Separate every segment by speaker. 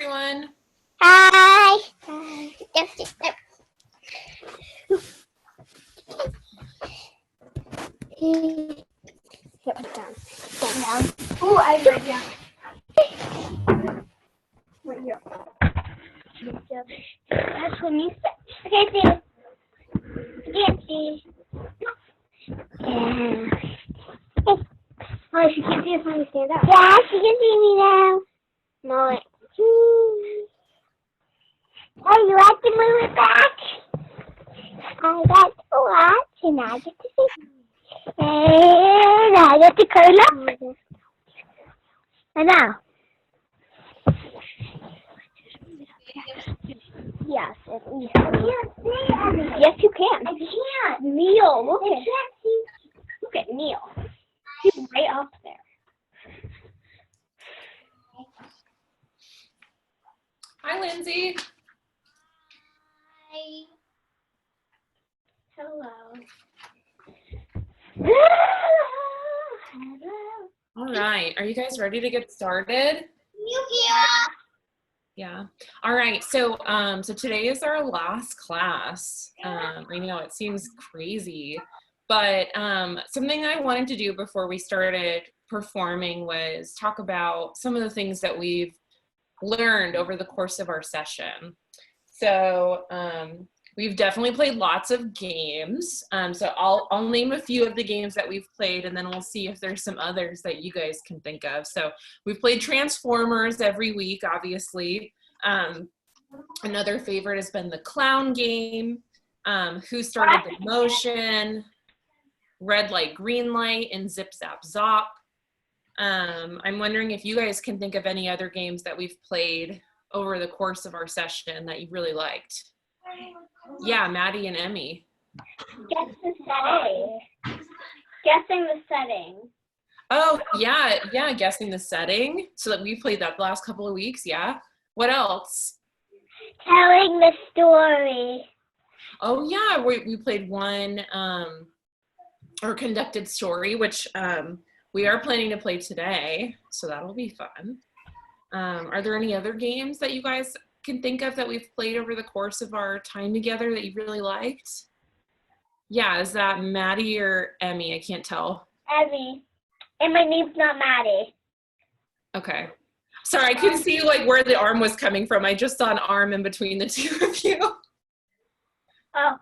Speaker 1: everyone.
Speaker 2: Hi. Hi. Sit down. Sit down.
Speaker 3: Oh, I write down. Right here.
Speaker 2: That's when you sit. I can't see. I can't see. Yeah.
Speaker 3: Oh, she can't see us when we stand up.
Speaker 2: Yeah, she can see me now. No. Hey, you like to move it back? I got to watch, and I get to see. And I get to curl up. I know. Yes, at least. I can't see anything.
Speaker 3: Yes, you can.
Speaker 2: I can't.
Speaker 3: Neil, look
Speaker 2: I
Speaker 3: at
Speaker 2: can't see.
Speaker 3: look at Neil. He's right up there.
Speaker 1: Hi, Lindsay.
Speaker 2: Hi. Hello. Hello.
Speaker 1: All right. Are you guys ready to get started? Yeah. All right. So today is our last class. I know it seems crazy, but something I wanted to do before we started performing was talk about some of the things that we've learned over the course of our session. So we've definitely played lots of games. So I'll name a few of the games that we've played, and then we'll see if there's some others that you guys can think of. So we've played Transformers every week, obviously. Another favorite has been the clown game, Who Started the Motion, Red Light, Green Light, and Zip Zap Zop. I'm wondering if you guys can think of any other games that we've played over the course of our session that you really liked. Yeah, Maddie and Emmy.
Speaker 2: Guess the setting.
Speaker 3: Guessing the setting.
Speaker 1: Oh, yeah, guessing the setting. So that we played that the last couple of weeks, yeah. What else?
Speaker 2: Telling the story.
Speaker 1: Oh, yeah, we played one, or conducted story, which we are planning to play today, so that'll be fun. Are there any other games that you guys can think of that we've played over the course of our time together that you really liked? Yeah, is that Maddie or Emmy? I can't tell.
Speaker 2: Emmy. And my name's not Maddie.
Speaker 1: Okay. Sorry, I couldn't see like where the arm was coming from. I just saw an arm in between the two of you.
Speaker 2: Oh,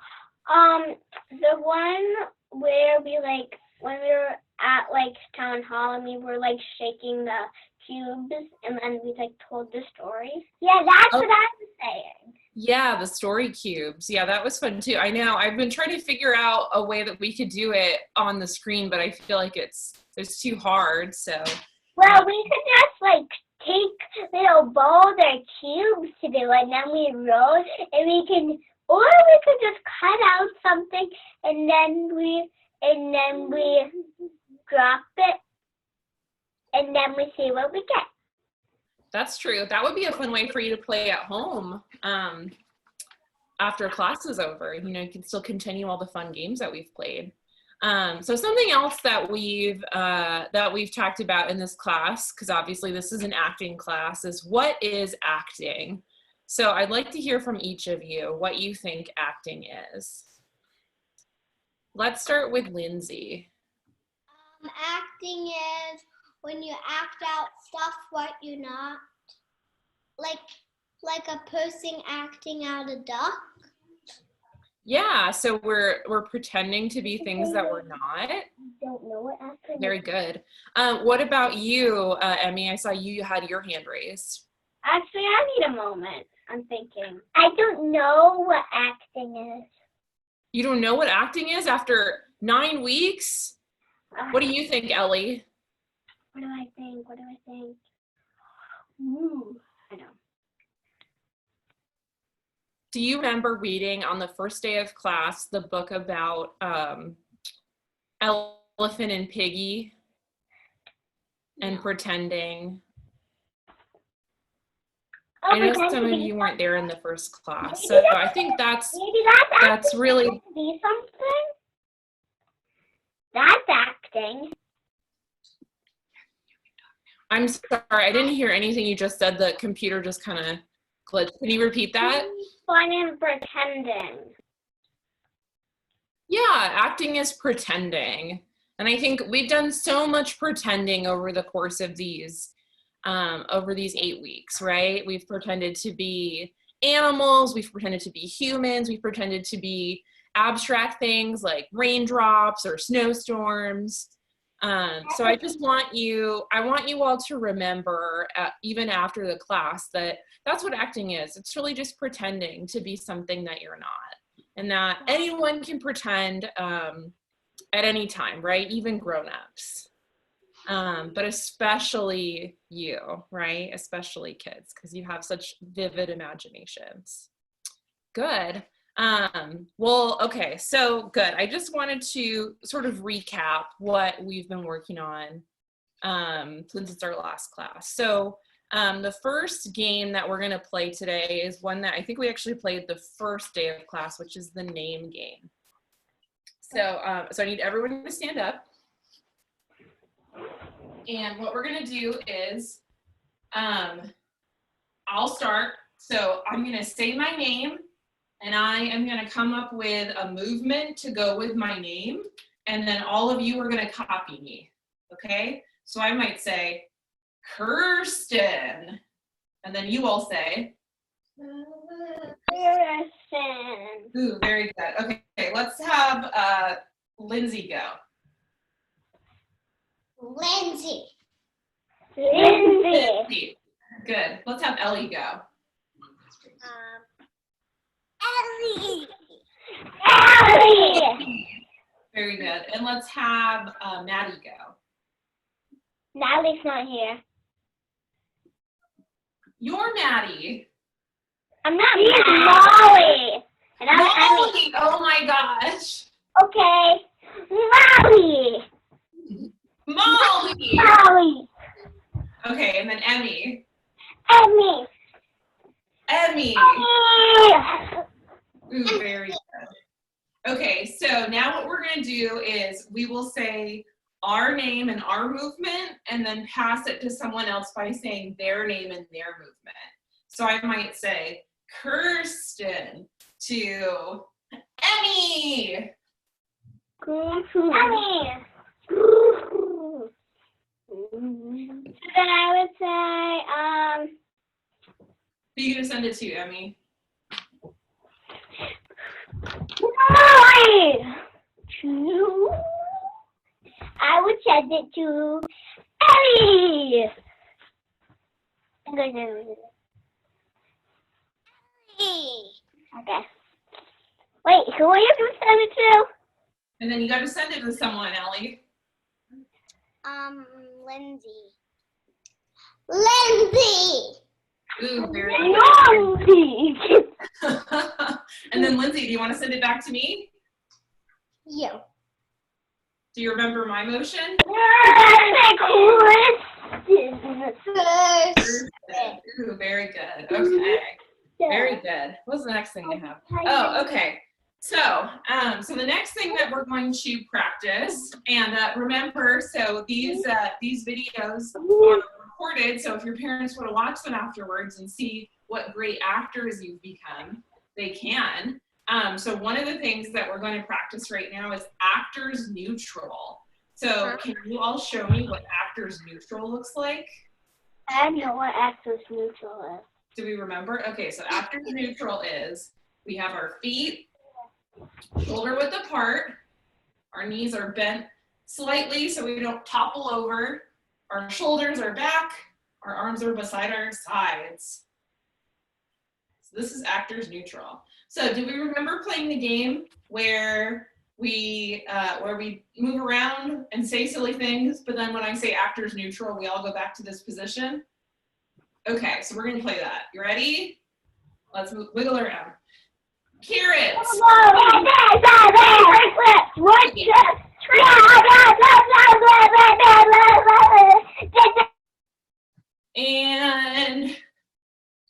Speaker 2: the one where we when we were at town hall and we were shaking the cubes and then we told the story. Yeah, that's what I was saying.
Speaker 1: Yeah, the story cubes. Yeah, that was fun too. I know. I've been trying to figure out a way that we could do it on the screen, but I feel like it's too hard. So.
Speaker 2: Well, we could just take little balls or cubes to do it, and then we roll, and we could just cut out something, and then we drop it, and then we see what we get.
Speaker 1: That's true. That would be a fun way for you to play at home after class is over. You know, you can still continue all the fun games that we've played. So something else that we've talked about in this class, because obviously this is an acting class, is what is acting? So I'd like to hear from each of you what you think acting is. Let's start with Lindsay.
Speaker 4: Acting is when you act out stuff what you're not. Like a person acting out a duck.
Speaker 1: Yeah, so we're pretending to be things that we're not.
Speaker 2: Don't know what acting is.
Speaker 1: Very good. What about you, Emmy? I saw you had your hand raised.
Speaker 3: Actually, I need a moment. I'm thinking.
Speaker 2: I don't know what acting is.
Speaker 1: You don't know what acting is after 9 weeks? What do you think, Ellie?
Speaker 3: What do I think? Ooh, I know.
Speaker 1: Do you remember reading on the first day of class the book about Elephant and Piggy and pretending? I know some of you weren't there in the first class, so I think that's really.
Speaker 2: Be something. That's acting.
Speaker 1: I'm sorry, I didn't hear anything you just said. The computer just kind of glitched. Can you repeat that?
Speaker 2: Fun and pretending.
Speaker 1: Yeah, acting is pretending. And I think we've done so much pretending over the course of these over these 8 weeks, right? We've pretended to be animals, we've pretended to be humans, we've pretended to be abstract things like raindrops or snowstorms. So I just want you, I want you all to remember, even after the class, that that's what acting is. It's really just pretending to be something that you're not, and that anyone can pretend at any time, right? Even grown-ups. But especially you, right? Especially kids, because you have such vivid imaginations. Good. Well, okay, so good. I just wanted to sort of recap what we've been working on since it's our last class. So the first game that we're gonna play today is one that I think we actually played the first day of class, which is the name game. So, so I need everyone to stand up. And what we're gonna do is, I'll start. So I'm gonna say my name, and I am gonna come up with a movement to go with my name, and then all of you are gonna copy me, okay? So I might say, Kirsten, and then you all say,
Speaker 2: Kirsten.
Speaker 1: ooh, very good. Okay, let's have Lindsay go.
Speaker 4: Lindsay.
Speaker 2: Lindsay.
Speaker 1: Good. Let's have Ellie go.
Speaker 4: Ellie.
Speaker 2: Ellie.
Speaker 1: Very good. And let's have Maddie go.
Speaker 2: Natalie's not here.
Speaker 1: You're Maddie.
Speaker 2: I'm not Molly. And I'm
Speaker 1: Molly. Oh my gosh.
Speaker 2: Okay. Molly.
Speaker 1: Molly.
Speaker 2: Molly.
Speaker 1: Okay, and then Emmy.
Speaker 2: Emmy.
Speaker 1: Emmy.
Speaker 2: Emmy.
Speaker 1: Ooh, very good. Okay, so now what we're going to do is we will say our name and our movement, and then pass it to someone else by saying their name and their movement. So I might say Kirsten to Emmy.
Speaker 2: Emmy. Then I would say,
Speaker 1: Who are you going to send it to, Emmy?
Speaker 2: Molly. I would send it to Ellie. Okay. Wait, who are you going to send it to?
Speaker 1: And then you got to send it to someone, Ellie.
Speaker 4: Lindsay. Lindsay.
Speaker 1: Ooh, very good.
Speaker 2: Lindsay.
Speaker 1: And then Lindsay, do you want to send it back to me?
Speaker 4: You.
Speaker 1: Do you remember my motion? Ooh, very good. Okay. Very good. What's the next thing we have? Oh, okay. So, so the next thing that we're going to practice, and remember, so these videos are recorded, so if your parents want to watch them afterwards and see what great actors you've become, they can. So one of the things that we're going to practice right now is actors neutral. So can you all show me what actors neutral looks like?
Speaker 2: I know what actors neutral is.
Speaker 1: Do we remember? Okay, so actors neutral is we have our feet shoulder width apart, our knees are bent slightly so we don't topple over, our shoulders are back, our arms are beside our sides. So this is actors neutral. So do we remember playing the game where we move around and say silly things, but then when I say actors neutral, we all go back to this position? Okay, so we're gonna play that. You ready? Let's wiggle around. Carrots. And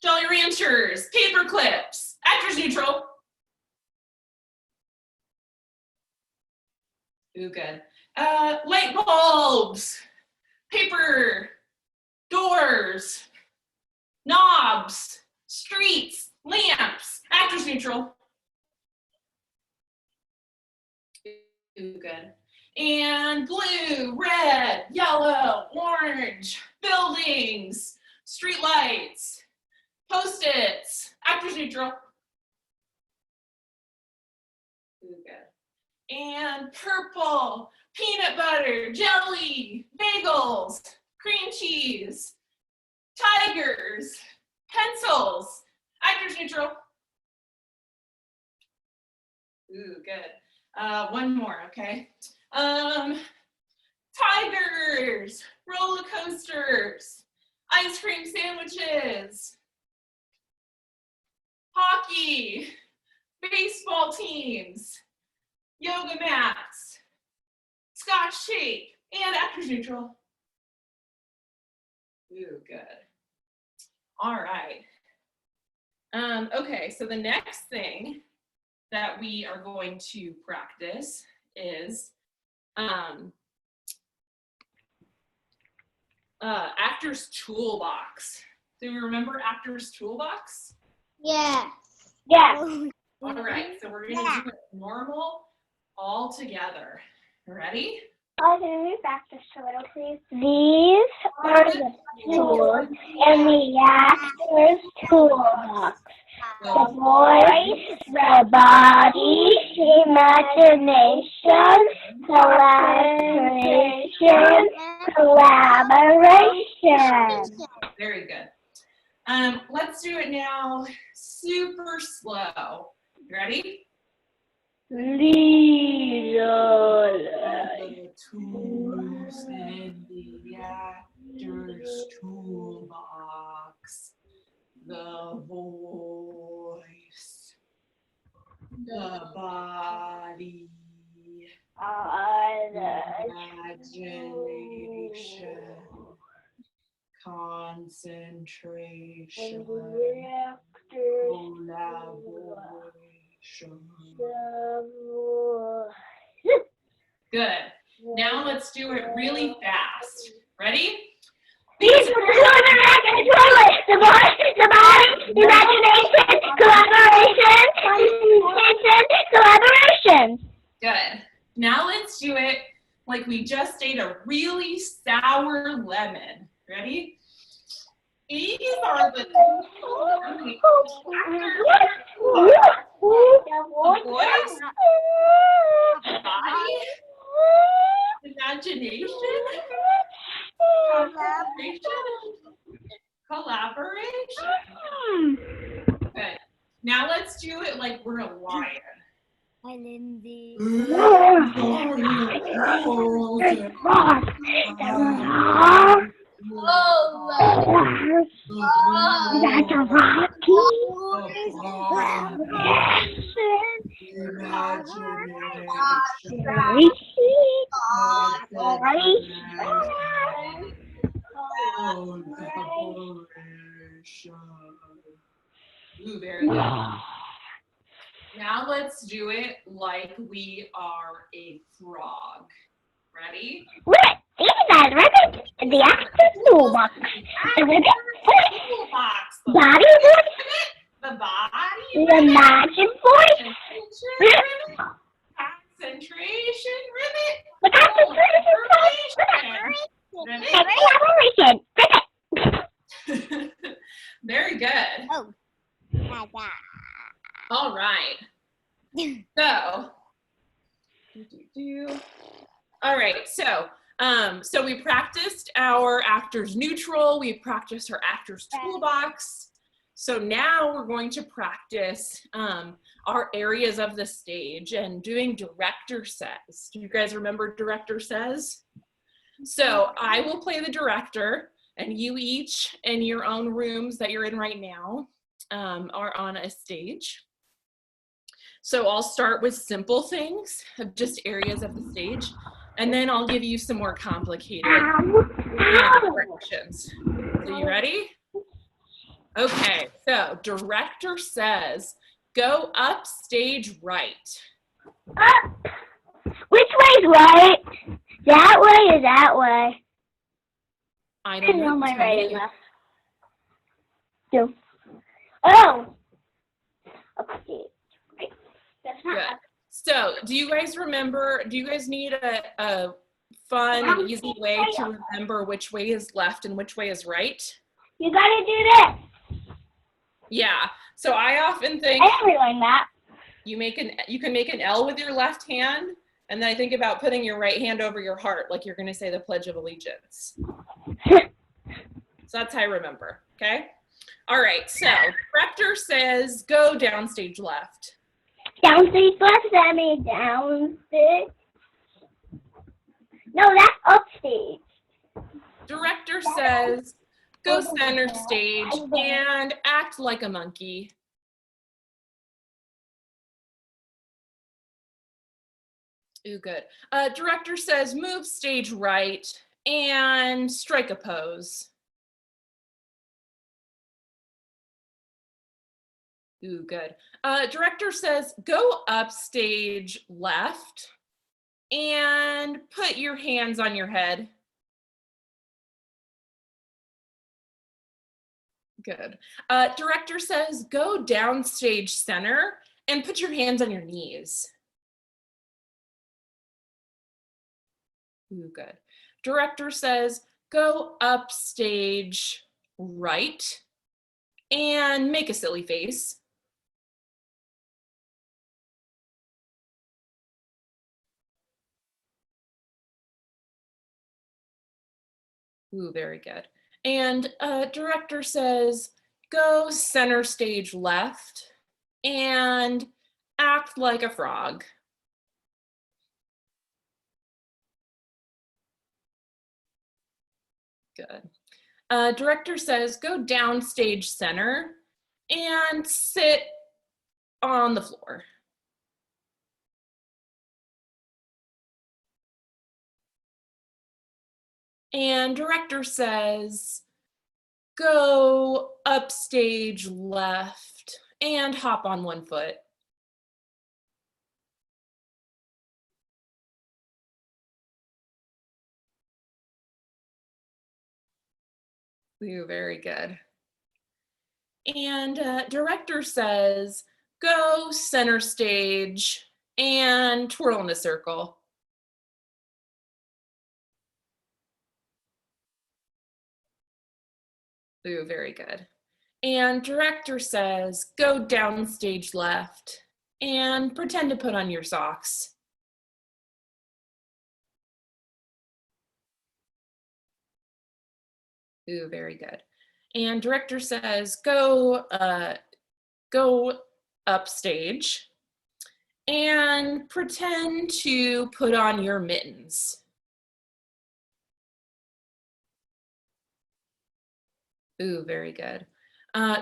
Speaker 1: Jolly Ranchers, paper clips, actors neutral. Ooh, good. Light bulbs, paper, doors, knobs, streets, lamps. Actors neutral. Ooh, good. And blue, red, yellow, orange, buildings, street lights, Post-its. Actors neutral. Ooh, good. And purple, peanut butter, jelly, bagels, cream cheese, tigers, pencils. Actors neutral. Ooh, good. One more, okay? Tigers, roller coasters, ice cream sandwiches, hockey, baseball teams, yoga mats, Scotch tape, and actors neutral. Ooh, good. All right. Okay, so the next thing that we are going to practice is actors toolbox. Do you remember actors toolbox?
Speaker 4: Yes.
Speaker 2: Yeah.
Speaker 1: All right, so we're gonna do it normal all together. Ready?
Speaker 2: Oh, can we practice a little, please? These are the tools in the actor's toolbox. The voice, the body, imagination, collaboration.
Speaker 1: Very good. Let's do it now super slow. You ready?
Speaker 2: These are
Speaker 1: The tools in the actor's toolbox. The voice, the body, imagination, concentration, collaboration. Good. Now let's do it really fast. Ready?
Speaker 2: These are the voice, the body, imagination, collaboration.
Speaker 1: Good. Now let's do it like we just ate a really sour lemon. Ready? These are the voice, the body, imagination, concentration, collaboration. Good. Now let's do it like we're a lion.
Speaker 4: Hi, Lindsay.
Speaker 2: That's a rocky.
Speaker 1: Ooh, very good. Now let's do it like we are a frog. Ready?
Speaker 2: The actor's toolbox. The ribbon,
Speaker 1: Toolbox.
Speaker 2: body,
Speaker 1: The body.
Speaker 2: the imagine voice,
Speaker 1: Concentration ribbon.
Speaker 2: the concentration, collaboration.
Speaker 1: Very good.
Speaker 4: Oh.
Speaker 1: All right. So, all right. So we practiced our actors neutral. We practiced our actors toolbox. So now we're going to practice our areas of the stage and doing director says. Do you guys remember director says? So I will play the director, and you each in your own rooms that you're in right now are on a stage. So I'll start with simple things of just areas of the stage, and then I'll give you some more complicated directions. So you ready? Okay, so director says, go up stage right.
Speaker 2: Up. Which way is right? That way or that way?
Speaker 1: Item
Speaker 2: know
Speaker 1: room,
Speaker 2: my
Speaker 1: tell
Speaker 2: right and
Speaker 1: me.
Speaker 2: left. Two. Oh! Okay. Right. That's not
Speaker 1: Good. So do you guys remember, do you guys need a fun and easy way to remember which way is left and which way is right?
Speaker 2: You gotta do this.
Speaker 1: Yeah. So I often think
Speaker 2: I never learned that.
Speaker 1: you can make an L with your left hand, and then I think about putting your right hand over your heart like you're going to say the Pledge of Allegiance. So that's how I remember, okay? All right, so director says go downstage left.
Speaker 2: Downstage left, that means downstage. No, that's upstage.
Speaker 1: Director says go center stage and act like a monkey. Ooh, good. Director says move stage right and strike a pose. Ooh, good. Director says go up stage left and put your hands on your head. Good. Director says go down stage center and put your hands on your knees. Ooh, good. Director says go up stage right and make a silly face. Ooh, very good. And director says go center stage left and act like a frog. Good. Director says go down stage center and sit on the floor. And director says go up stage left and hop on one foot. Ooh, very good. And director says go center stage and twirl in a circle. Ooh, very good. And director says go down stage left and pretend to put on your socks. Ooh, very good. And director says go up stage and pretend to put on your mittens. Ooh, very good.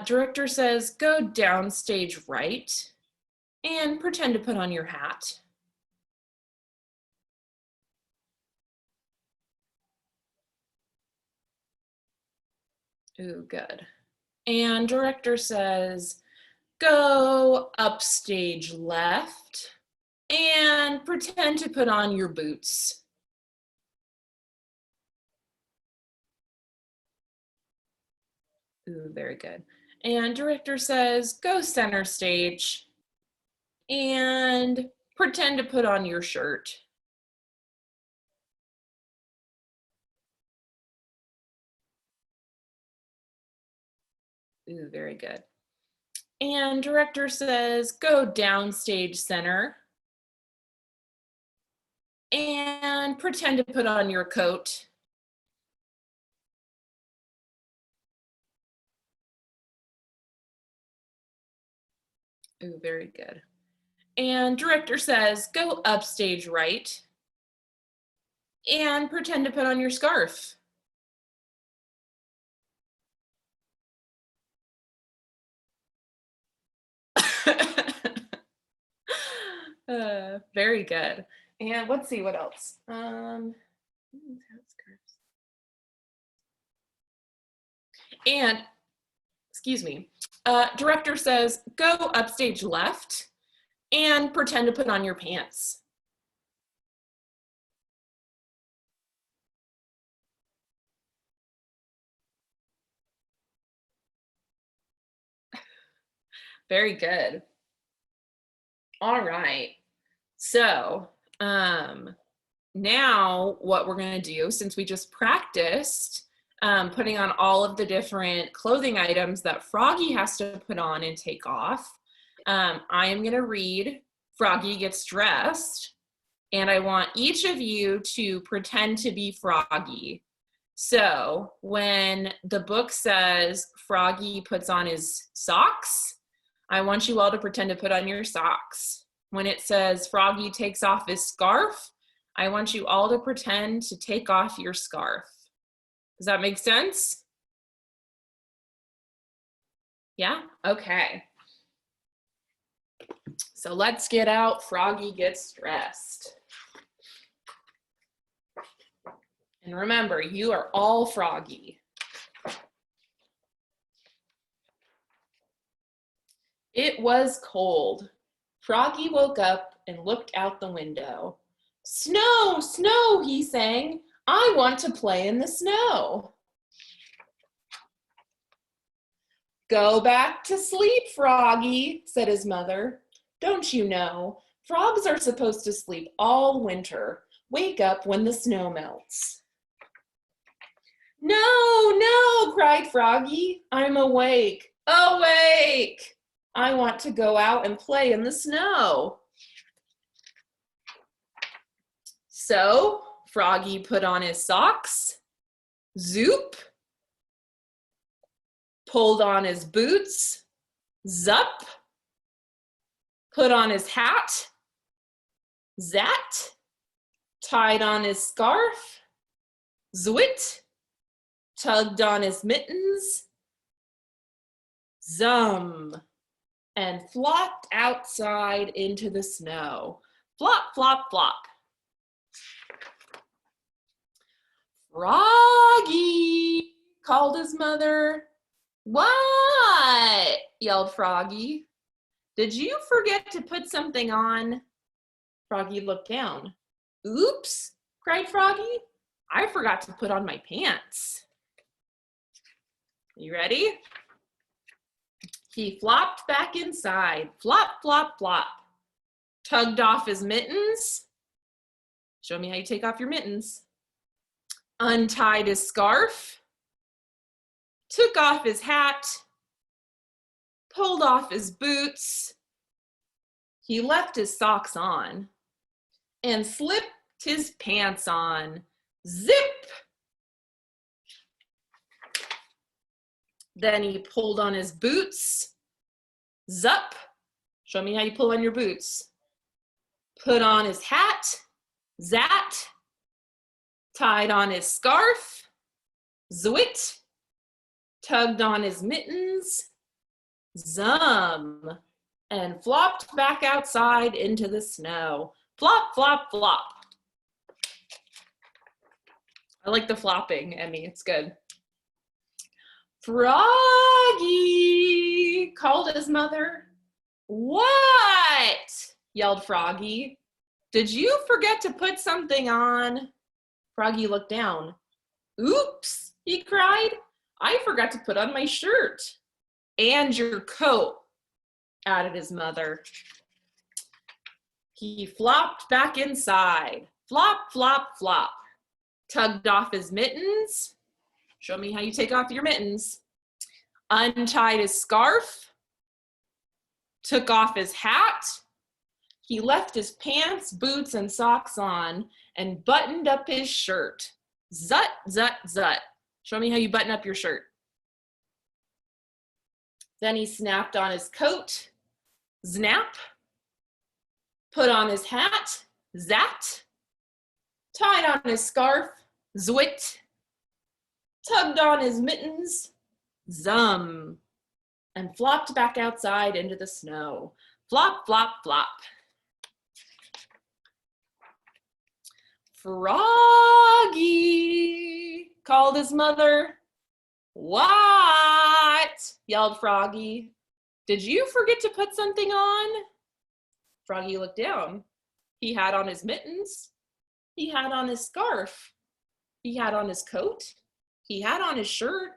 Speaker 1: Director says go down stage right and pretend to put on your hat. Ooh, good. And director says go up stage left and pretend to put on your boots. Ooh, very good. And director says go center stage and pretend to put on your shirt. Ooh, very good. And director says go down stage center and pretend to put on your coat. Ooh, very good. And director says go up stage right and pretend to put on your scarf. Very good. And let's see what else. And excuse me, director says go upstage left and pretend to put on your pants. Very good. All right. So now what we're going to do, since we just practiced putting on all of the different clothing items that Froggy has to put on and take off, I am going to read Froggy Gets Dressed, and I want each of you to pretend to be Froggy. So when the book says Froggy puts on his socks, I want you all to pretend to put on your socks. When it says Froggy takes off his scarf, I want you all to pretend to take off your scarf. Does that make sense? Yeah? Okay. So let's get out Froggy Gets Dressed. And remember, you are all Froggy. It was cold. Froggy woke up and looked out the window. Snow, snow, he sang. I want to play in the snow. Go back to sleep, Froggy, said his mother. Don't you know, frogs are supposed to sleep all winter. Wake up when the snow melts. No, no, cried Froggy. I'm awake, awake. I want to go out and play in the snow. So Froggy put on his socks, zoop, pulled on his boots, zup, put on his hat, zat, tied on his scarf, zwit, tugged on his mittens, zum, and flopped outside into the snow. Flop, flop, flop. Froggy, called his mother. What? Yelled Froggy. Did you forget to put something on? Froggy looked down. Oops, cried Froggy. I forgot to put on my pants. You ready? He flopped back inside. Flop, flop, flop. Tugged off his mittens. Show me how you take off your mittens. Untied his scarf. Took off his hat. Pulled off his boots. He left his socks on and slipped his pants on. Zip! Then he pulled on his boots. Zup! Show me how you pull on your boots. Put on his hat. Zat! Tied on his scarf. Zwit! Tugged on his mittens. Zum! And flopped back outside into the snow. Flop, flop, flop. I like the flopping, Emmy, it's good. Froggy, called his mother. What? Yelled Froggy. Did you forget to put something on? Froggy looked down. Oops, he cried. I forgot to put on my shirt. And your coat, added his mother. He flopped back inside. Flop, flop, flop. Tugged off his mittens. Show me how you take off your mittens. Untied his scarf. Took off his hat. He left his pants, boots, and socks on and buttoned up his shirt. Zut, zut, zut. Show me how you button up your shirt. Then he snapped on his coat. Snap. Put on his hat. Zat. Tied on his scarf. Zwit. Tugged on his mittens. Zum. And flopped back outside into the snow. Flop, flop, flop. Froggy, called his mother. What? Yelled Froggy. Did you forget to put something on? Froggy looked down. He had on his mittens. He had on his scarf. He had on his coat. He had on his shirt.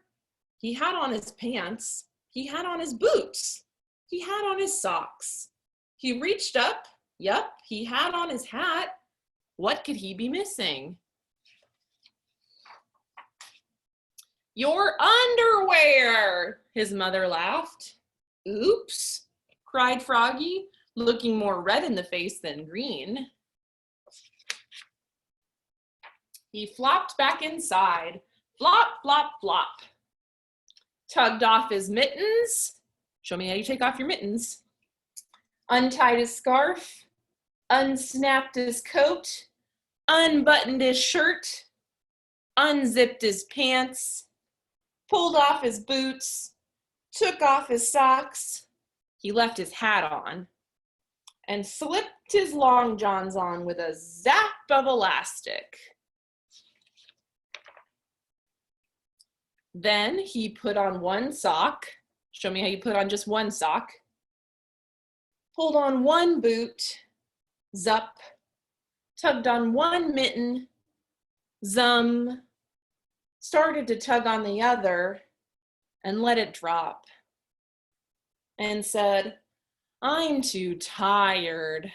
Speaker 1: He had on his pants. He had on his boots. He had on his socks. He reached up. Yup, he had on his hat. What could he be missing? Your underwear, his mother laughed. Oops, cried Froggy, looking more red in the face than green. He flopped back inside. Flop, flop, flop. Tugged off his mittens. Show me how you take off your mittens. Untied his scarf. Unsnapped his coat. Unbuttoned his shirt. Unzipped his pants. Pulled off his boots. Took off his socks. He left his hat on. And slipped his long johns on with a zap of elastic. Then he put on one sock. Show me how you put on just one sock. Pulled on one boot. Zup. Tugged on one mitten. Zum. Started to tug on the other and let it drop. And said, I'm too tired.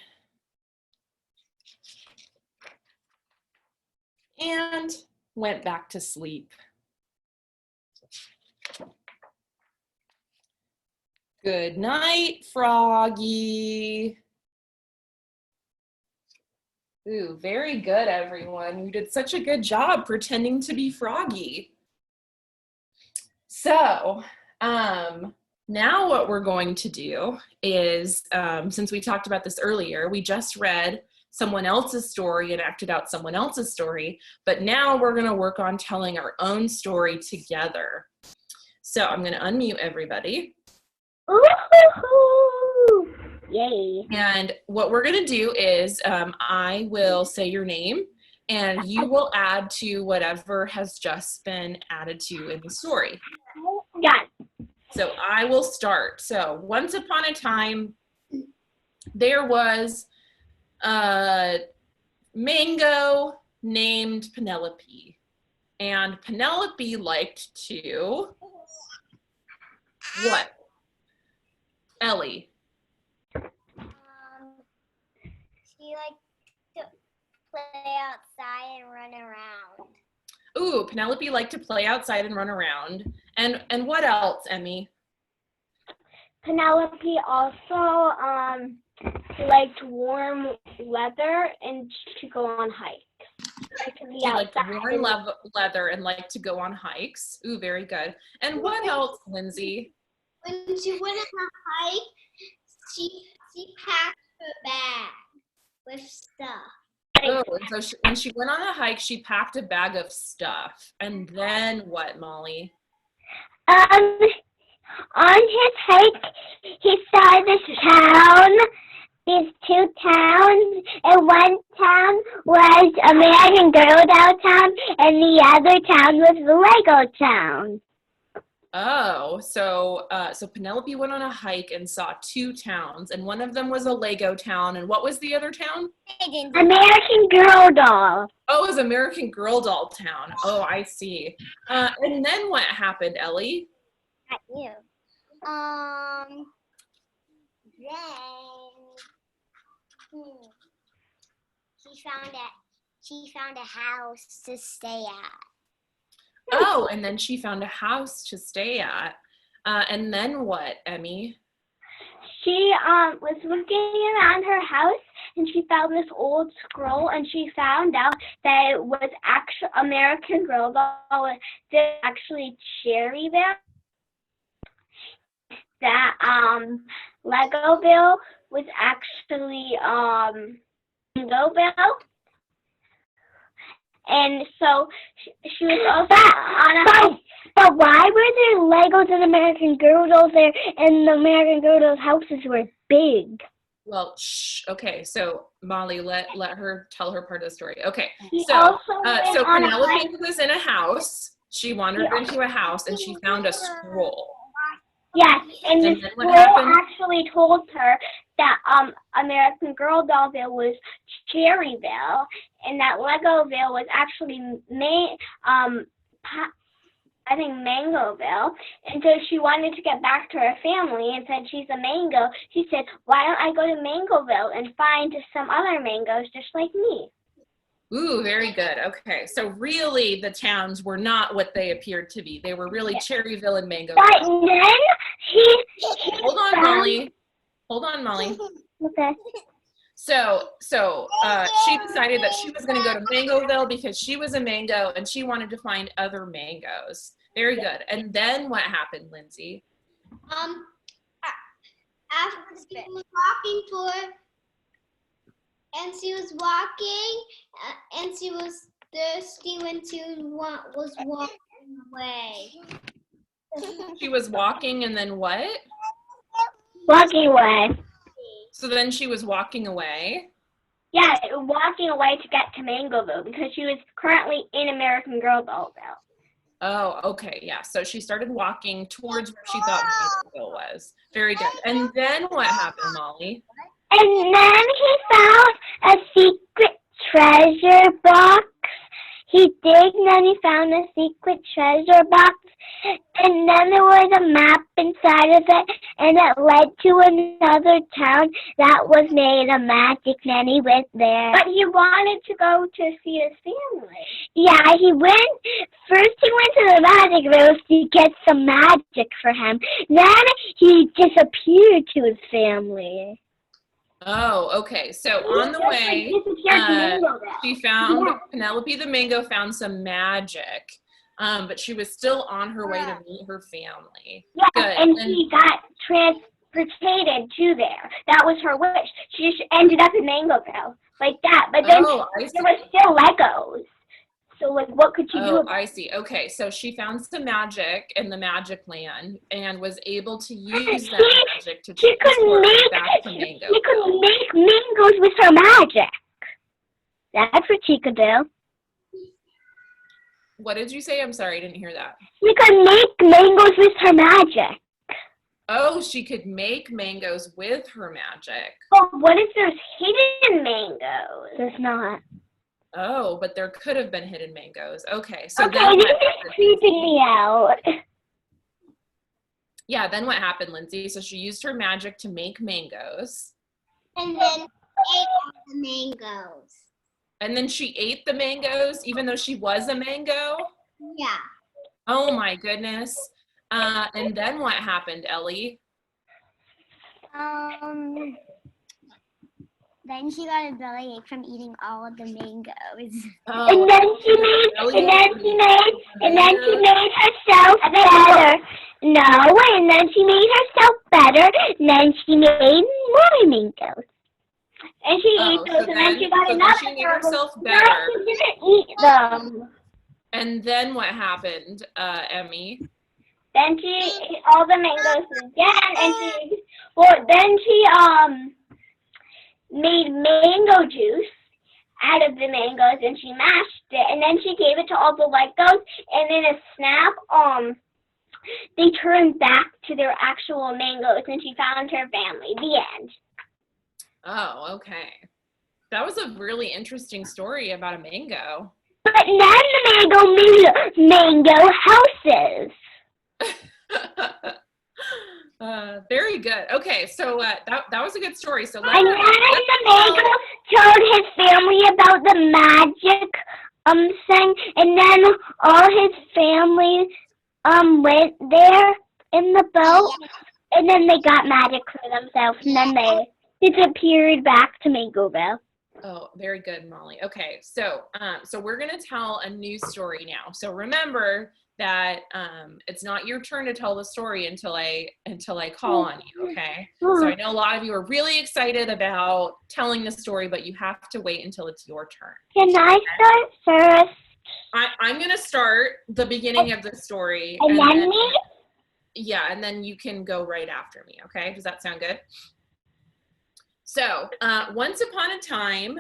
Speaker 1: And went back to sleep. Good night, Froggy. Ooh, very good, everyone. You did such a good job pretending to be Froggy. So, now what we're going to do is, since we talked about this earlier, we just read someone else's story and acted out someone else's story, but now we're going to work on telling our own story together. So I'm going to unmute everybody.
Speaker 2: Ooh, yay.
Speaker 1: And what we're going to do is I will say your name and you will add to whatever has just been added to in the story.
Speaker 2: Done.
Speaker 1: So I will start. So once upon a time, there was a mango named Penelope. And Penelope liked to, what? Ellie.
Speaker 4: She liked to play outside and run around.
Speaker 1: Ooh, Penelope liked to play outside and run around. And what else, Emmy?
Speaker 2: Penelope also liked warm weather and to go on hikes.
Speaker 1: She liked warm leather and liked to go on hikes. Ooh, very good. And what else, Lindsay?
Speaker 4: When she went on a hike, she packed her bag with stuff.
Speaker 1: Oh, and so when she went on a hike, she packed a bag of stuff. And then what, Molly?
Speaker 2: On his hike, he saw this town, these two towns, and one town was American Girl Doll Town, and the other town was the Lego Town.
Speaker 1: Oh, so Penelope went on a hike and saw two towns, and one of them was a Lego town, and what was the other town?
Speaker 2: American Girl Doll.
Speaker 1: Oh, it was American Girl Doll Town. Oh, I see. And then what happened, Ellie?
Speaker 4: Not you. Then she found a house to stay at.
Speaker 1: Oh, and then she found a house to stay at. And then what, Emmy?
Speaker 2: She was looking around her house and she found this old scroll and she found out that it was actually American Girl Doll. It was actually Cherryville. That Legoville was actually Legoville. And so she was also on a hike. But why were there Legos and American Girl Dolls there and the American Girl Dolls houses were big?
Speaker 1: Well, shh. Okay, so Molly, let her tell her part of the story. Okay,
Speaker 2: She
Speaker 1: so
Speaker 2: also
Speaker 1: Penelope was in a house. She wandered into a house and she found a scroll.
Speaker 2: Yes, and the scroll actually told her that American Girl Dollville was Cherryville, and that Legoville was actually I think Mangoville, and so she wanted to get back to her family and said she's a mango. She said, why don't I go to Mangoville and find some other mangoes just like me?
Speaker 1: Ooh, very good. Okay, so really the towns were not what they appeared to be. They were really Cherryville and Mangoville.
Speaker 2: But then he
Speaker 1: Hold on, Molly. Hold on, Molly.
Speaker 2: Okay.
Speaker 1: So she decided that she was going to go to Mangoville because she was a mango and she wanted to find other mangoes. Very good. And then what happened, Lindsay?
Speaker 4: After she was walking toward, and she was walking, and she was thirsty when she was walking away.
Speaker 1: She was walking and then what?
Speaker 2: Walking away.
Speaker 1: So then she was walking away?
Speaker 2: Yeah, walking away to get to Mangoville because she was currently in American Girl Bellville.
Speaker 1: Oh, okay, yeah. So she started walking towards where she thought Mangoville was. Very good. And then what happened, Molly?
Speaker 2: And then he found a secret treasure box. He digged and then he found a secret treasure box. And then there was a map inside of it, and it led to another town that was made of magic, and then he went there. But he wanted to go to see his family. Yeah, first he went to the magic rose to get some magic for him. Then he disappeared to his family.
Speaker 1: Oh, okay. So on the way, she found, Penelope the mango found some magic. But she was still on her way to meet her family.
Speaker 2: Yeah,
Speaker 1: good.
Speaker 2: And she got transported to there. That was her wish. She just ended up in Mangoville, like that. But then there were still Legos. So, like, what could she do?
Speaker 1: Oh, I see. Okay, so she found some magic in the magic land and was able to use that magic to transport her back to Mangoville.
Speaker 2: She could make mangoes with her magic. That's what she could do.
Speaker 1: What did you say? I'm sorry, I didn't hear that.
Speaker 2: She could make mangoes with her magic.
Speaker 1: Oh, she could make mangoes with her magic.
Speaker 2: But what if there's hidden mangoes? There's not.
Speaker 1: Oh, but there could have been hidden mangoes. Okay, so
Speaker 2: okay,
Speaker 1: then
Speaker 2: this is creeping me out.
Speaker 1: Yeah, then what happened, Lindsay? So she used her magic to make mangoes.
Speaker 4: And then ate all the mangoes.
Speaker 1: And then she ate the mangoes, even though she was a mango?
Speaker 4: Yeah.
Speaker 1: Oh my goodness. And then what happened, Ellie?
Speaker 3: Then she got a bellyache from eating all of the mangoes.
Speaker 1: Oh,
Speaker 2: and then she made herself better. No, and then she made herself better. And then she made more mangoes. And she ate those, and then she got another.
Speaker 1: She made herself better.
Speaker 2: She didn't eat them.
Speaker 1: And then what happened, Emmy?
Speaker 2: Then she ate all the mangoes again, and then she made mango juice out of the mangoes, and she mashed it, and then she gave it to all the Legos, and in a snap, they turned back to their actual mangoes, and she found her family. The end.
Speaker 1: Oh, okay. That was a really interesting story about a mango.
Speaker 2: But then the mango made mango houses.
Speaker 1: Very good. Okay, so that was a good story. So
Speaker 2: and then the mango told his family about the magic thing, and then all his family went there in the boat, and then they got magic for themselves, and then they disappeared back to Mangoville.
Speaker 1: Oh, very good, Molly. Okay, so we're gonna tell a new story now. So remember that it's not your turn to tell the story until I call on you. Okay. So I know a lot of you are really excited about telling the story, but you have to wait until it's your turn.
Speaker 2: Can I start first?
Speaker 1: I'm gonna start the beginning of the story.
Speaker 2: And then me?
Speaker 1: Yeah, and then you can go right after me. Okay. Does that sound good? So, once upon a time,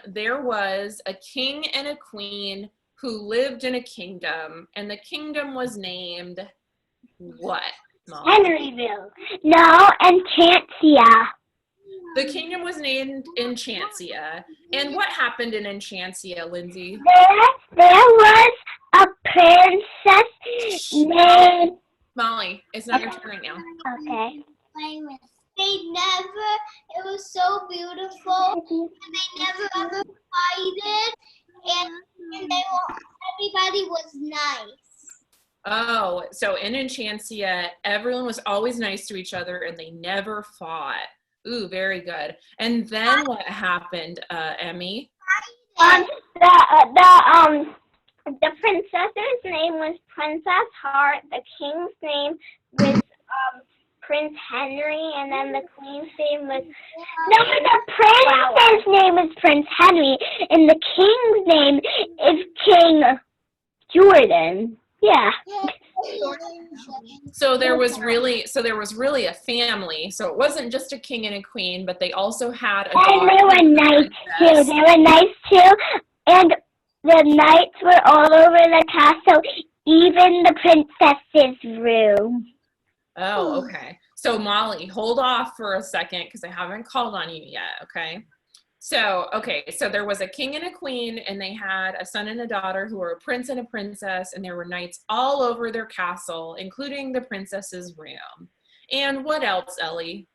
Speaker 1: there was a king and a queen who lived in a kingdom, and the kingdom was named what, Mom?
Speaker 2: Henryville. No, Enchantia.
Speaker 1: The kingdom was named Enchantia. And what happened in Enchantia, Lindsay?
Speaker 2: There was a princess named...
Speaker 1: Molly, it's not your turn right now.
Speaker 2: Okay.
Speaker 4: They never, it was so beautiful, and they never ever fighted, and they were, everybody was nice.
Speaker 1: Oh, so in Enchantia, everyone was always nice to each other and they never fought. Ooh, very good. And then what happened, Emmy?
Speaker 2: The princess's name was Princess Heart. The king's name was Prince Henry, and then the queen's name was... No, the princess' name is Prince Henry, and the king's name is King Jordan. Yeah.
Speaker 1: So there was really a family. So it wasn't just a king and a queen, but they also had a daughter.
Speaker 2: And they were nice too. They were nice too, and the knights were all over the castle, even the princess's room.
Speaker 1: Oh, okay. So Molly, hold off for a second because I haven't called on you yet, okay? So there was a king and a queen, and they had a son and a daughter who were a prince and a princess, and there were knights all over their castle, including the princess's room. And what else, Ellie?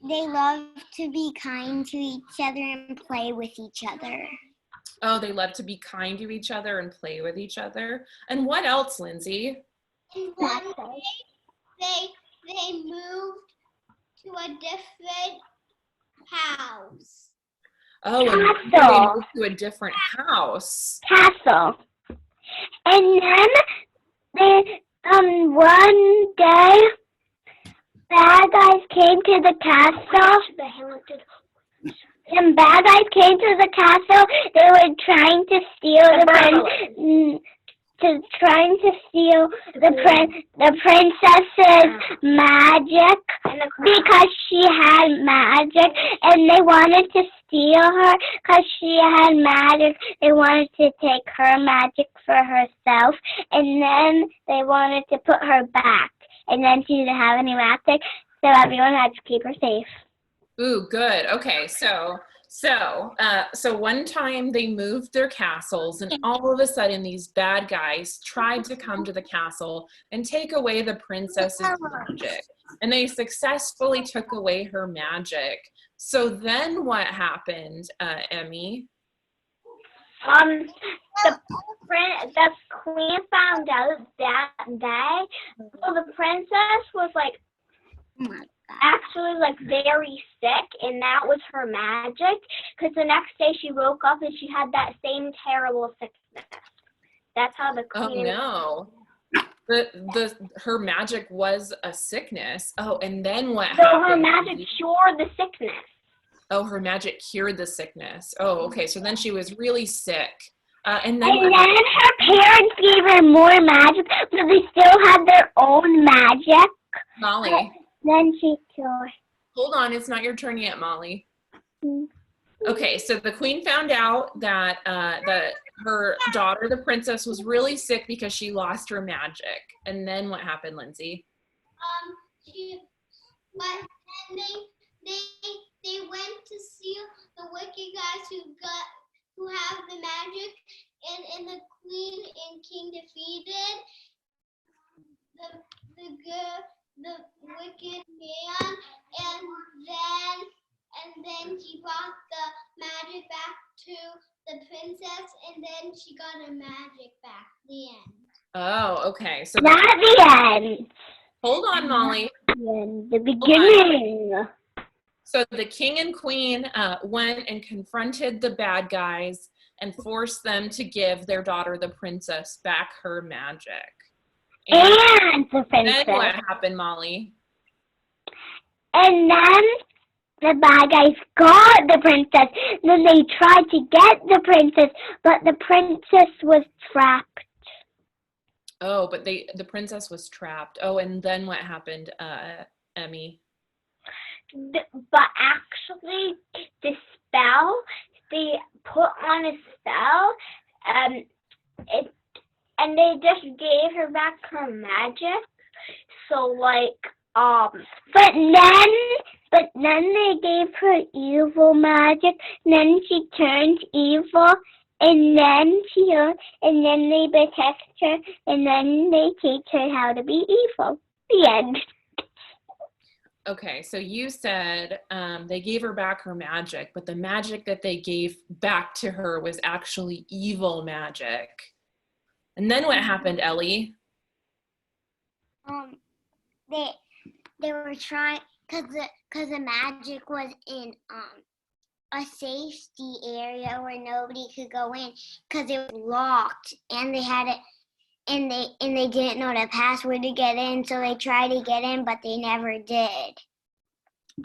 Speaker 3: They love to be kind to each other and play with each other.
Speaker 1: Oh, they love to be kind to each other and play with each other. And what else, Lindsay?
Speaker 4: And one day, they moved to a different house.
Speaker 1: Oh, and they moved to a different house.
Speaker 2: Castle. And then they, one day, bad guys came to the castle. And bad guys came to the castle. They were trying to steal the princess's magic because she had magic, and they wanted to steal her because she had magic. They wanted to take her magic for herself, and then they wanted to put her back, and then she didn't have any magic, so everyone had to keep her safe.
Speaker 1: Ooh, good. Okay, so one time they moved their castles, and all of a sudden these bad guys tried to come to the castle and take away the princess's magic. And they successfully took away her magic. So then what happened, Emmy?
Speaker 2: The queen found out that day. So the princess was like, actually like very sick, and that was her magic, because the next day she woke up and she had that same terrible sickness. That's how the queen...
Speaker 1: Oh no. Her magic was a sickness. Oh, and then what happened?
Speaker 2: So her magic cured the sickness.
Speaker 1: Oh, her magic cured the sickness. Oh, okay. So then she was really sick. And then
Speaker 2: her parents gave her more magic, but they still had their own magic.
Speaker 1: Molly.
Speaker 2: Then she cured.
Speaker 1: Hold on, it's not your turn yet, Molly. Okay, so the queen found out that her daughter, the princess, was really sick because she lost her magic. And then what happened, Lindsay?
Speaker 4: They went to see the wicked guys who have the magic, and the queen and king defeated the wicked man, and then he brought the magic back to the princess, and then she got her magic back. The end.
Speaker 1: Oh, okay. So
Speaker 2: not the end.
Speaker 1: Hold on, Molly.
Speaker 2: The beginning.
Speaker 1: So the king and queen went and confronted the bad guys and forced them to give their daughter, the princess, back her magic.
Speaker 2: And the princess.
Speaker 1: Then what happened, Molly?
Speaker 2: And then the bad guys got the princess. Then they tried to get the princess, but the princess was trapped.
Speaker 1: Oh, but the princess was trapped. Oh, and then what happened, Emmy?
Speaker 2: But actually, the spell, they put on a spell, and they just gave her back her magic. So, like, but then But then they gave her evil magic, and then she turns evil, and then they protect her, and then they teach her how to be evil. The end.
Speaker 1: Okay, so you said they gave her back her magic, but the magic that they gave back to her was actually evil magic. And then what happened, Ellie?
Speaker 3: They were trying because the magic was in a safety area where nobody could go in because it was locked, and they had it, and they didn't know the password to get in, so they tried to get in, but they never did.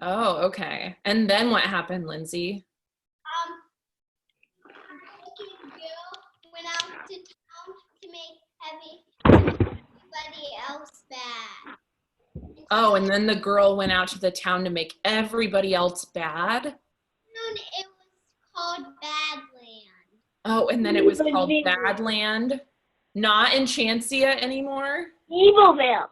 Speaker 1: Oh, okay. And then what happened, Lindsay?
Speaker 4: K-2 went out to town to make everybody else bad.
Speaker 1: Oh, and then the girl went out to the town to make everybody else bad?
Speaker 4: It was called Badland.
Speaker 1: Oh, and then it was called Badland? Not Enchantia anymore?
Speaker 2: Evilville.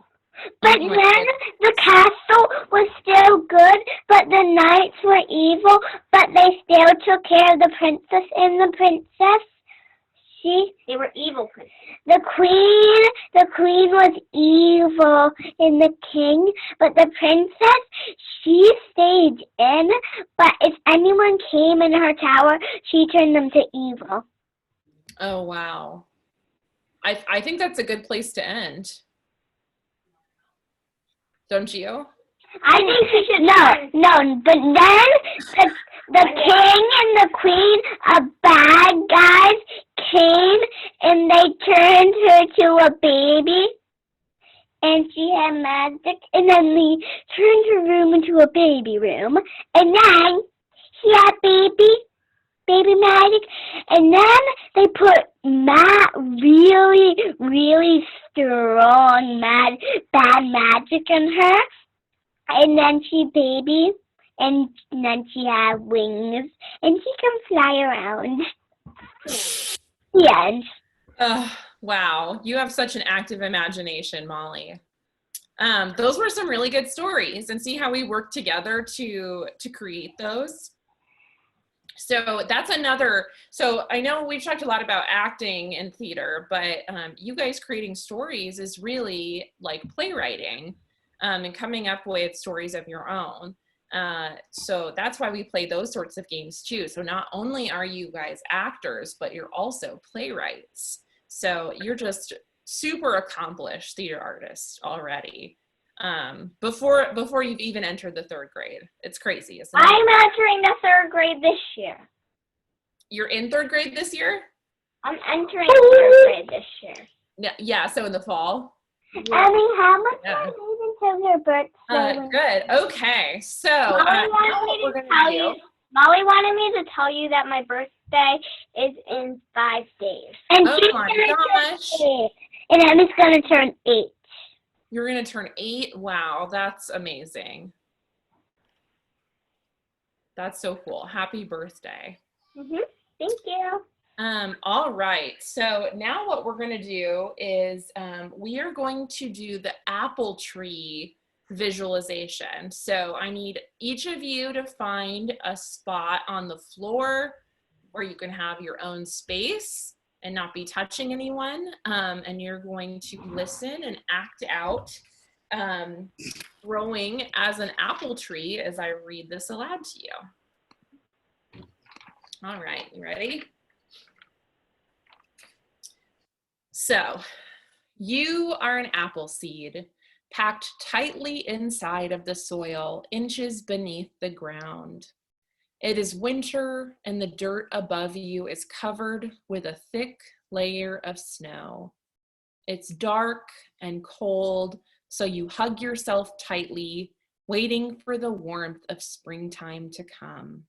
Speaker 2: But then the castle was still good, but the knights were evil, but they still took care of the princess and the princess. They were evil princesses. The queen was evil, and the king, but the princess, she stayed in, but if anyone came in her tower, she turned them to evil.
Speaker 1: Oh, wow. I think that's a good place to end. Don't you?
Speaker 2: I think she should. No, but then the king and the queen of bad guys came and they turned her to a baby, and she had magic, and then they turned her room into a baby room, and then she had baby magic, and then they put really, really strong bad magic in her, and then she baby, and then she had wings, and she can fly around. The end.
Speaker 1: Wow, you have such an active imagination, Molly. Those were some really good stories, and see how we work together to create those. So that's another, so I know we've talked a lot about acting and theater, but you guys creating stories is really like playwriting and coming up with stories of your own. So that's why we play those sorts of games too. So not only are you guys actors, but you're also playwrights. So you're just super accomplished theater artists already. Before you've even entered the third grade. It's crazy, isn't it?
Speaker 2: I'm entering the third grade this year.
Speaker 1: You're in third grade this year?
Speaker 2: I'm entering third grade this year.
Speaker 1: Yeah, so in the fall.
Speaker 2: Emmy, how much time until your birthday?
Speaker 1: Good. Okay. So now what we're gonna do.
Speaker 2: Molly wanted me to tell you that my birthday is in 5 days. And
Speaker 1: oh my gosh.
Speaker 2: And Emmy's gonna turn 8.
Speaker 1: You're gonna turn 8? Wow, that's amazing. That's so cool. Happy birthday.
Speaker 2: Thank you.
Speaker 1: All right, so now what we're gonna do is we are going to do the apple tree visualization. So I need each of you to find a spot on the floor where you can have your own space and not be touching anyone. And you're going to listen and act out growing as an apple tree as I read this aloud to you. All right, you ready? So, you are an apple seed packed tightly inside of the soil, inches beneath the ground. It is winter and the dirt above you is covered with a thick layer of snow. It's dark and cold, so you hug yourself tightly, waiting for the warmth of springtime to come.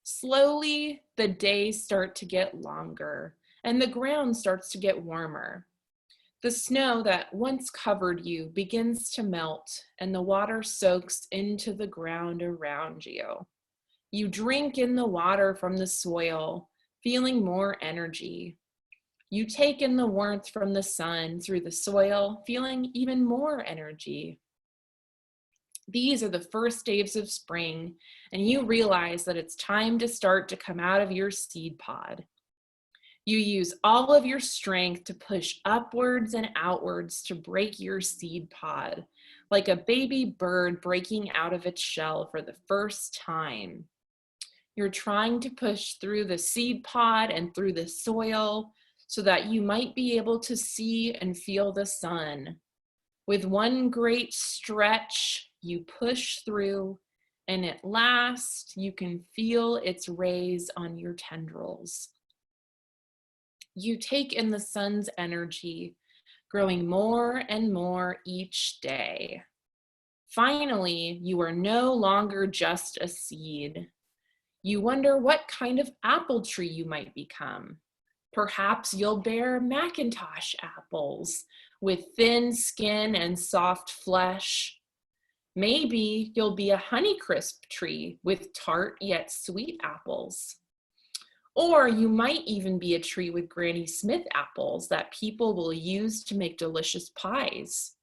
Speaker 1: Slowly, the days start to get longer, and the ground starts to get warmer. The snow that once covered you begins to melt, and the water soaks into the ground around you. You drink in the water from the soil, feeling more energy. You take in the warmth from the sun through the soil, feeling even more energy. These are the first days of spring, and you realize that it's time to start to come out of your seed pod. You use all of your strength to push upwards and outwards to break your seed pod, like a baby bird breaking out of its shell for the first time. You're trying to push through the seed pod and through the soil so that you might be able to see and feel the sun. With one great stretch, you push through, and at last you can feel its rays on your tendrils. You take in the sun's energy, growing more and more each day. Finally, you are no longer just a seed. You wonder what kind of apple tree you might become. Perhaps you'll bear Macintosh apples with thin skin and soft flesh. Maybe you'll be a Honeycrisp tree with tart yet sweet apples. Or you might even be a tree with Granny Smith apples that people will use to make delicious pies.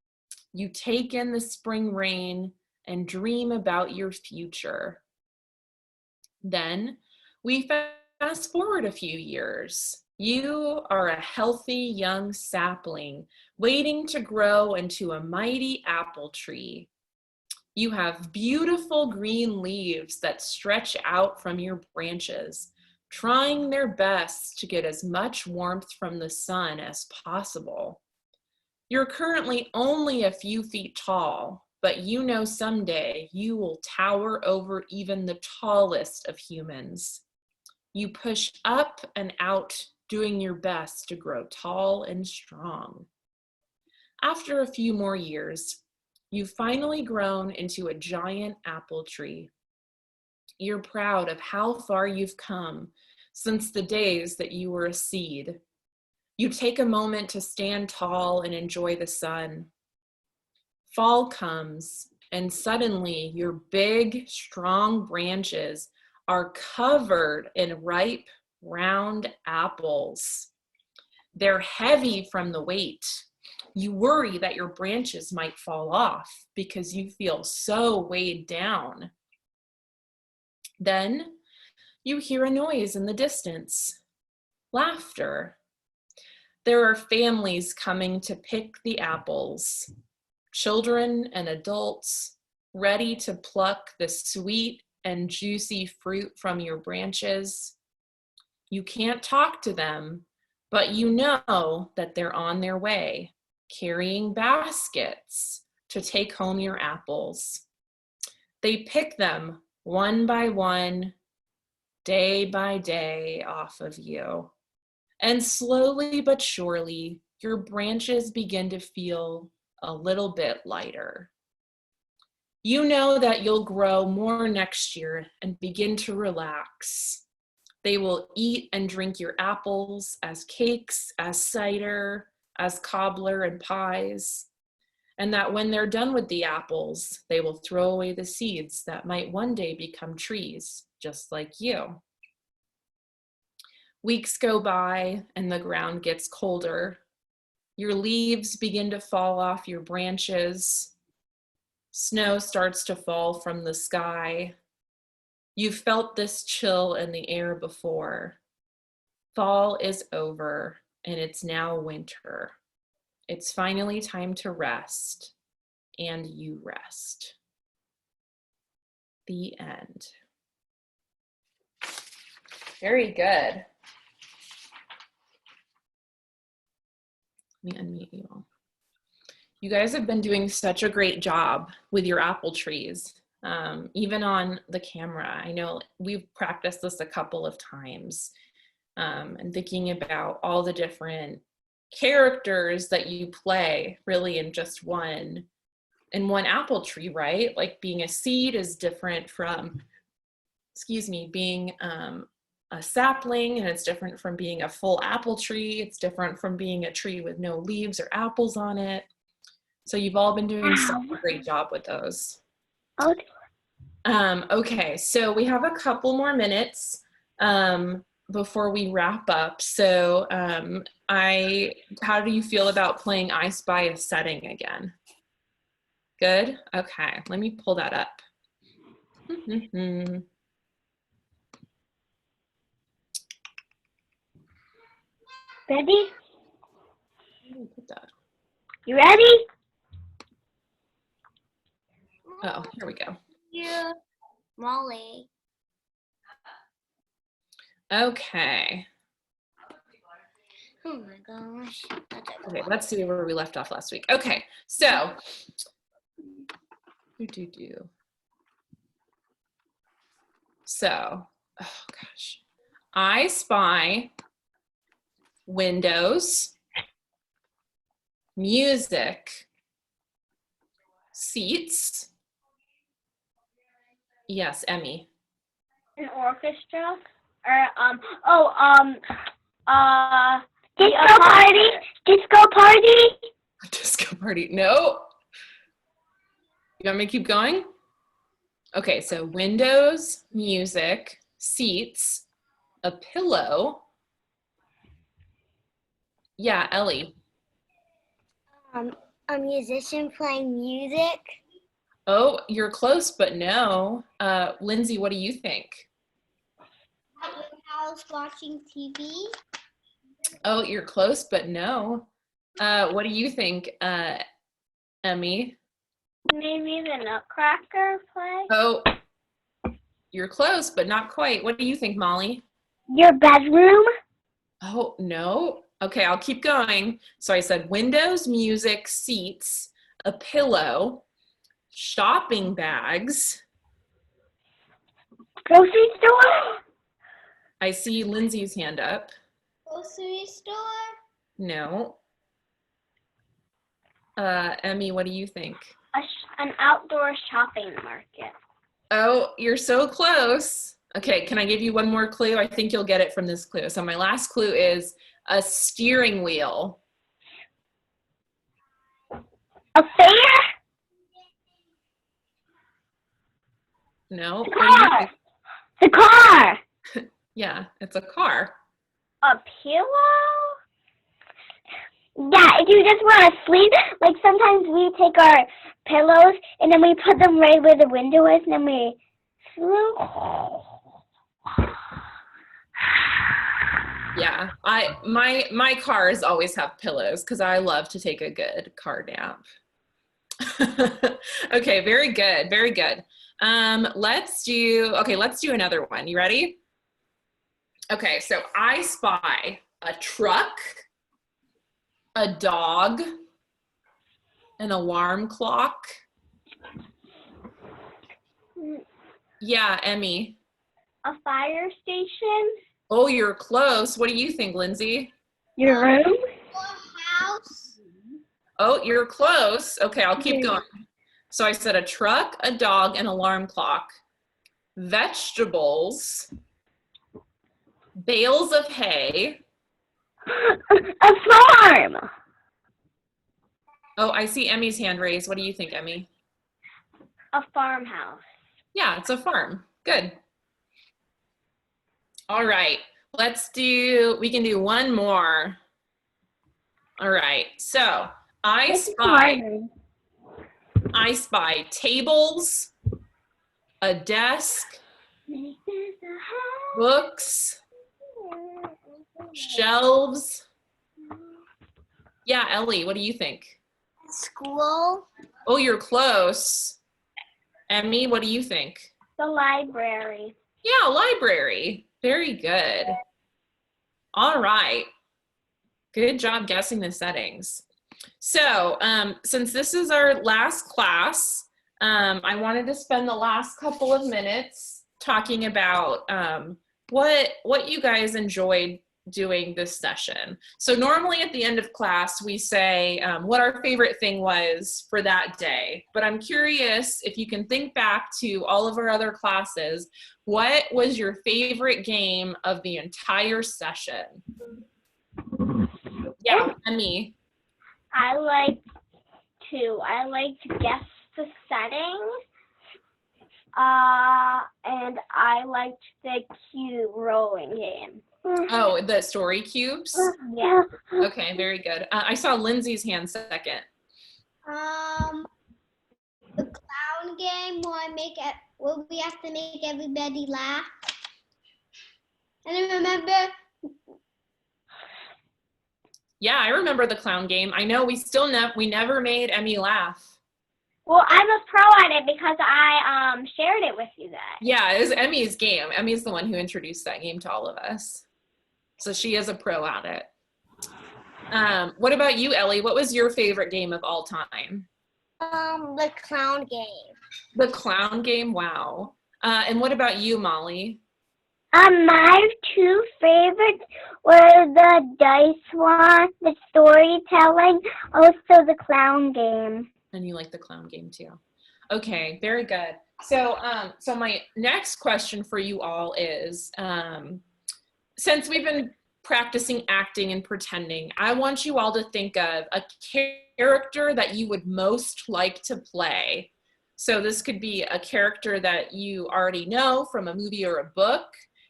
Speaker 1: You take in the spring rain and dream about your future. Then we fast forward a few years. You are a healthy young sapling waiting to grow into a mighty apple tree. You have beautiful green leaves that stretch out from your branches, trying their best to get as much warmth from the sun as possible. You're currently only a few feet tall, but you know someday you will tower over even the tallest of humans. You push up and out, doing your best to grow tall and strong. After a few more years, you've finally grown into a giant apple tree. You're proud of how far you've come since the days that you were a seed. You take a moment to stand tall and enjoy the sun. Fall comes, and suddenly your big, strong branches are covered in ripe, round apples. They're heavy from the weight. You worry that your branches might fall off because you feel so weighed down. Then you hear a noise in the distance. Laughter. There are families coming to pick the apples. Children and adults ready to pluck the sweet and juicy fruit from your branches. You can't talk to them, but you know that they're on their way, carrying baskets to take home your apples. They pick them one by one, day by day off of you. And slowly but surely, your branches begin to feel a little bit lighter. You know that you'll grow more next year and begin to relax. They will eat and drink your apples as cakes, as cider, as cobbler and pies. And that when they're done with the apples, they will throw away the seeds that might one day become trees, just like you. Weeks go by and the ground gets colder. Your leaves begin to fall off your branches. Snow starts to fall from the sky. You've felt this chill in the air before. Fall is over and it's now winter. It's finally time to rest, and you rest. The end. Very good. Let me unmute you all. You guys have been doing such a great job with your apple trees, even on the camera. I know we've practiced this a couple of times, and thinking about all the different characters that you play really in just one apple tree, right? Like being a seed is different from, being a sapling, and it's different from being a full apple tree. It's different from being a tree with no leaves or apples on it. So you've all been doing such a great job with those. Okay, so we have a couple more minutes before we wrap up. So how do you feel about playing I Spy a Setting again? Good? Okay, let me pull that up.
Speaker 2: Ready?
Speaker 1: Put that.
Speaker 2: You ready?
Speaker 1: Oh, here we go.
Speaker 3: Yeah. Molly.
Speaker 1: Okay.
Speaker 3: Oh my gosh.
Speaker 1: Okay, let's see where we left off last week. Okay, so So, oh gosh. I spy windows, music, seats. Yes, Emmy.
Speaker 2: An orchestra? Or disco party? Disco party?
Speaker 1: A disco party. No. You want me to keep going? Okay, so windows, music, seats, a pillow. Yeah, Ellie.
Speaker 3: A musician playing music.
Speaker 1: Oh, you're close, but no. Lindsay, what do you think?
Speaker 4: At your house watching TV.
Speaker 1: Oh, you're close, but no. What do you think, Emmy?
Speaker 2: Maybe the Nutcracker play?
Speaker 1: Oh, you're close, but not quite. What do you think, Molly?
Speaker 2: Your bedroom?
Speaker 1: Oh, no. Okay, I'll keep going. So I said windows, music, seats, a pillow, shopping bags.
Speaker 2: Grocery store?
Speaker 1: I see Lindsay's hand up.
Speaker 4: Grocery store.
Speaker 1: No. Emmy, what do you think?
Speaker 2: An outdoor shopping market.
Speaker 1: Oh, you're so close. Okay, can I give you one more clue? I think you'll get it from this clue. So my last clue is a steering wheel.
Speaker 2: A fair?
Speaker 1: No?
Speaker 2: The
Speaker 1: What do you
Speaker 2: car.
Speaker 1: think?
Speaker 2: The car.
Speaker 1: Yeah, it's a car.
Speaker 2: A pillow? Yeah, if you just want to sleep, like sometimes we take our pillows and then we put them right where the window is and then we sleep.
Speaker 1: Yeah, my cars always have pillows because I love to take a good car nap. Okay, very good, very good. Let's do another one. You ready? Okay, so I spy a truck, a dog, an alarm clock. Yeah, Emmy.
Speaker 2: A fire station?
Speaker 1: Oh, you're close. What do you think, Lindsay?
Speaker 2: Your room?
Speaker 4: Or house.
Speaker 1: Oh, you're close. Okay, I'll keep going. So I said a truck, a dog, an alarm clock, vegetables, bales of hay.
Speaker 2: A farm!
Speaker 1: Oh, I see Emmy's hand raised. What do you think, Emmy?
Speaker 2: A farmhouse.
Speaker 1: Yeah, it's a farm. Good. All right, we can do one more. All right, so I spy tables, a desk, books, shelves. Yeah, Ellie, what do you think?
Speaker 3: School.
Speaker 1: Oh, you're close. Emmy, what do you think?
Speaker 2: The library.
Speaker 1: Yeah, library. Very good. All right. Good job guessing the settings. So since this is our last class, I wanted to spend the last couple of minutes talking about what you guys enjoyed doing this session. So normally at the end of class, we say what our favorite thing was for that day. But I'm curious if you can think back to all of our other classes, what was your favorite game of the entire session? Yeah, Emmy.
Speaker 2: I like to guess the settings. And I liked the cube rolling game.
Speaker 1: Oh, the story cubes?
Speaker 2: Yeah.
Speaker 1: Okay, very good. I saw Lindsay's hand second.
Speaker 4: where we have to make everybody laugh. And I remember.
Speaker 1: Yeah, I remember the clown game. I know we never made Emmy laugh.
Speaker 2: Well, I'm a pro at it because I shared it with you guys.
Speaker 1: Yeah, it was Emmy's game. Emmy's the one who introduced that game to all of us. So she is a pro at it. What about you, Ellie? What was your favorite game of all time?
Speaker 3: The clown game.
Speaker 1: The clown game? Wow. And what about you, Molly?
Speaker 2: My two favorites were the dice one, the storytelling, also the clown game.
Speaker 1: And you like the clown game too. Okay, very good. So, so my next question for you all is, since we've been practicing acting and pretending, I want you all to think of a character that you would most like to play. So this could be a character that you already know from a movie or a book.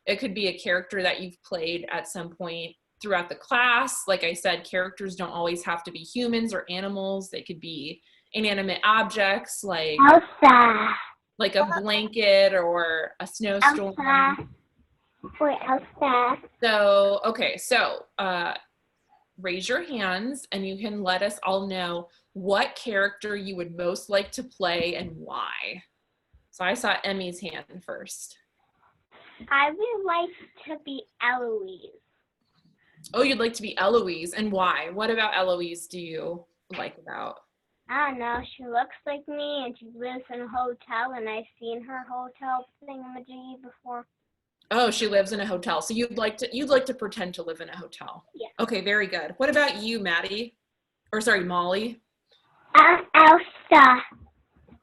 Speaker 1: It could be a character that you've played at some point throughout the class. Like I said, characters don't always have to be humans or animals. They could be inanimate objects like
Speaker 2: Elsa.
Speaker 1: Like a blanket or a snowstorm.
Speaker 2: Elsa. For Elsa.
Speaker 1: So, okay, so raise your hands and you can let us all know what character you would most like to play and why. So I saw Emmy's hand first.
Speaker 2: I would like to be Eloise.
Speaker 1: Oh, you'd like to be Eloise, and why? What about Eloise do you like about?
Speaker 2: I don't know. She looks like me, and she lives in a hotel, and I've seen her hotel thingamajiggy before.
Speaker 1: Oh, she lives in a hotel. So you'd like to pretend to live in a hotel.
Speaker 2: Yeah.
Speaker 1: Okay, very good. What about you, Maddie? Or sorry, Molly?
Speaker 2: Elsa.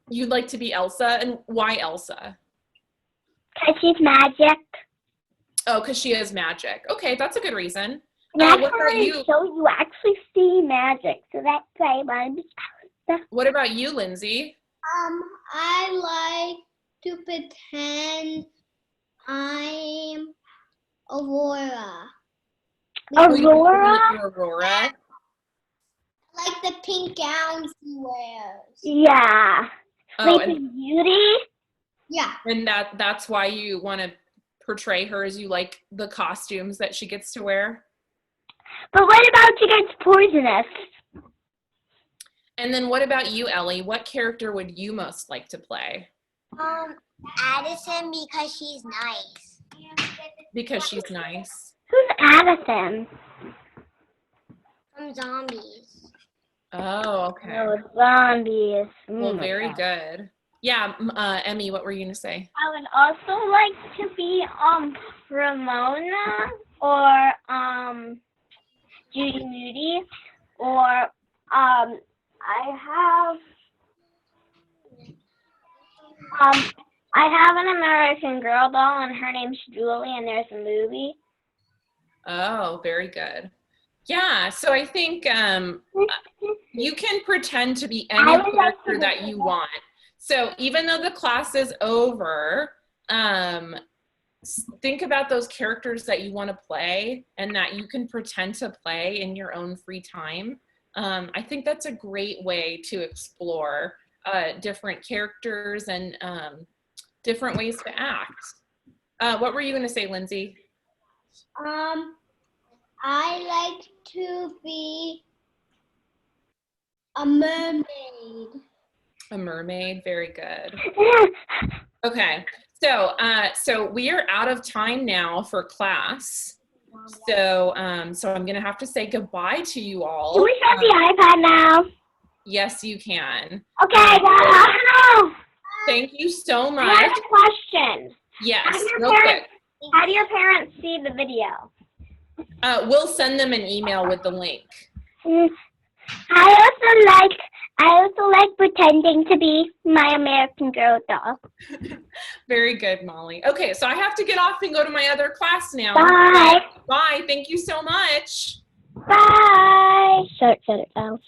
Speaker 1: You'd like to be Elsa, and why Elsa?
Speaker 2: Because she's magic.
Speaker 1: Oh, because she is magic. Okay, that's a good reason.
Speaker 2: That's
Speaker 1: what about you?
Speaker 2: So you actually see magic. So that's why I want to be Elsa.
Speaker 1: What about you, Lindsay?
Speaker 4: I like to pretend I'm Aurora.
Speaker 2: Aurora?
Speaker 1: Aurora?
Speaker 4: Like the pink gown she wears.
Speaker 2: Yeah.
Speaker 1: Oh,
Speaker 2: Sleeping Beauty?
Speaker 4: Yeah.
Speaker 1: And that's why you want to portray her as you like the costumes that she gets to wear?
Speaker 2: But what about she gets poisonous?
Speaker 1: And then what about you, Ellie? What character would you most like to play?
Speaker 3: Addison, because she's nice.
Speaker 1: Because she's nice.
Speaker 2: Who's Addison?
Speaker 3: From Zombies.
Speaker 1: Oh, okay.
Speaker 2: Oh, zombies.
Speaker 1: Well, very good. Yeah, Emmy, what were you gonna say?
Speaker 2: I would also like to be Ramona or Judy Moody, or I have an American Girl doll, and her name's Julie, and there's a movie.
Speaker 1: Oh, very good. Yeah, so I think you can pretend to be any character that you want. So even though the class is over, think about those characters that you want to play and that you can pretend to play in your own free time. I think that's a great way to explore different characters and different ways to act. What were you going to say, Lindsay?
Speaker 4: I like to be a mermaid.
Speaker 1: A mermaid, very good. Okay, so so we are out of time now for class. So so I'm gonna have to say goodbye to you all.
Speaker 2: Can we shut the iPad now?
Speaker 1: Yes, you can.
Speaker 2: Okay, no.
Speaker 1: Thank you so much.
Speaker 2: I have a question.
Speaker 1: Yes, real quick.
Speaker 2: How do your parents see the video?
Speaker 1: We'll send them an email with the link.
Speaker 2: I also like pretending to be my American Girl doll.
Speaker 1: Very good, Molly. Okay, so I have to get off and go to my other class now.
Speaker 2: Bye.
Speaker 1: Bye. Thank you so much.
Speaker 2: Bye. Shut it down.